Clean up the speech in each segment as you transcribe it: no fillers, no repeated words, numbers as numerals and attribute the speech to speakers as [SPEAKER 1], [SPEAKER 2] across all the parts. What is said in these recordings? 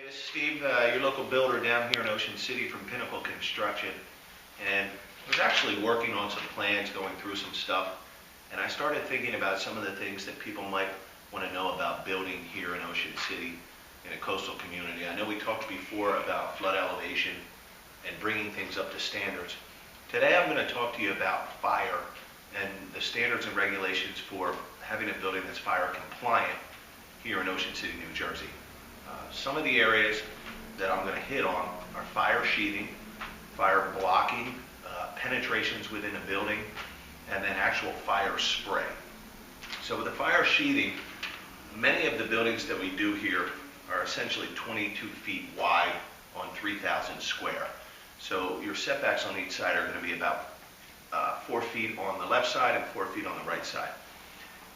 [SPEAKER 1] This is Steve, your local builder down here in Ocean City from Pinnacle Construction, and I was actually working on some plans, going through some stuff, and I started thinking about some of the things that people might want to know about building here in Ocean City in a coastal community. I know we talked before about flood elevation and bringing things up to standards. Today I'm going to talk to you about fire and the standards and regulations for having a building that's fire compliant here in Ocean City, New Jersey. Some of the areas that I'm going to hit on are fire sheathing, fire blocking, penetrations within a building, and then actual fire spray. So with the fire sheathing, many of the buildings that we do here are essentially 22 feet wide on 3,000 square. So your setbacks on each side are going to be about 4 feet on the left side and 4 feet on the right side.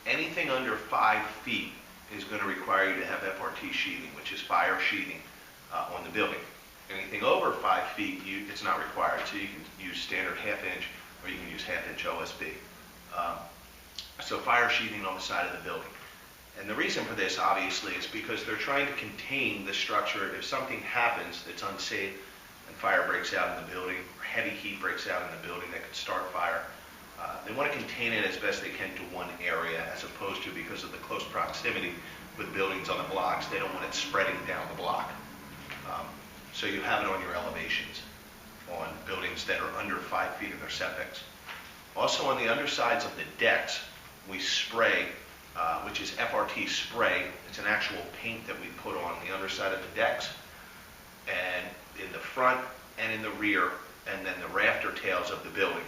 [SPEAKER 1] Anything under 5 feet is going to require you to have FRT sheathing, which is fire sheathing on the building. Anything over 5 feet, it's not required, so you can use standard half-inch or you can use half-inch OSB. So fire sheathing on the side of the building. And the reason for this, obviously, is because they're trying to contain the structure. If something happens that's unsafe and fire breaks out in the building, or heavy heat breaks out in the building that could start fire, they want to contain it as best they can to one area, as opposed to, because of the close proximity with buildings on the blocks, they don't want it spreading down the block. So you have it on your elevations on buildings that are under 5 feet in their setbacks. Also on the undersides of the decks, we spray, which is FRT Spray. It's an actual paint that we put on the underside of the decks, and in the front and in the rear, and then the rafter tails of the building.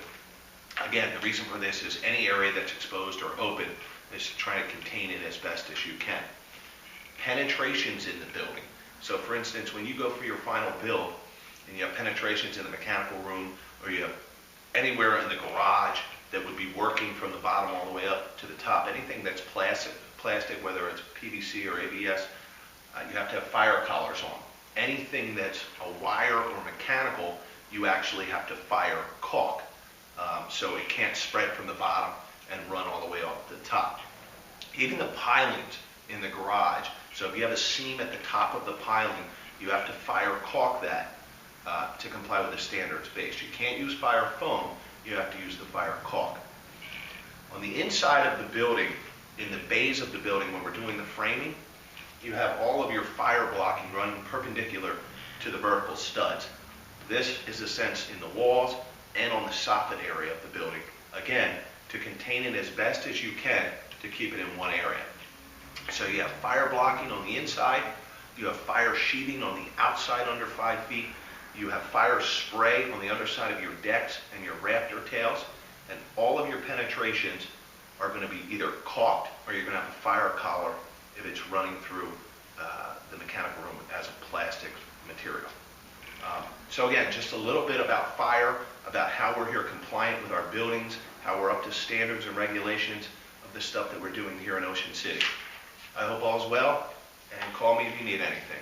[SPEAKER 1] Again, the reason for this is any area that's exposed or open is to try to contain it as best as you can. Penetrations in the building. So for instance, when you go for your final build and you have penetrations in the mechanical room, or you have anywhere in the garage that would be working from the bottom all the way up to the top, anything that's plastic, whether it's PVC or ABS, you have to have fire collars on. Anything that's a wire or mechanical, you actually have to fire caulk. So it can't spread from the bottom and run all the way up to the top. Even the pilings in the garage, so if you have a seam at the top of the piling, you have to fire caulk that to comply with the standards base. You can't use fire foam, you have to use the fire caulk. On the inside of the building, in the bays of the building, when we're doing the framing, you have all of your fire blocking running perpendicular to the vertical studs. This is the sense in the walls and on the soffit area of the building. Again, to contain it as best as you can to keep it in one area. So you have fire blocking on the inside, you have fire sheathing on the outside under 5 feet, you have fire spray on the underside of your decks and your rafter tails, and all of your penetrations are going to be either caulked or you're going to have a fire collar if it's running through the mechanical room as a plastic material. So again, just a little bit about fire, about how we're here compliant with our buildings, how we're up to standards and regulations of the stuff that we're doing here in Ocean City. I hope all's well, and call me if you need anything.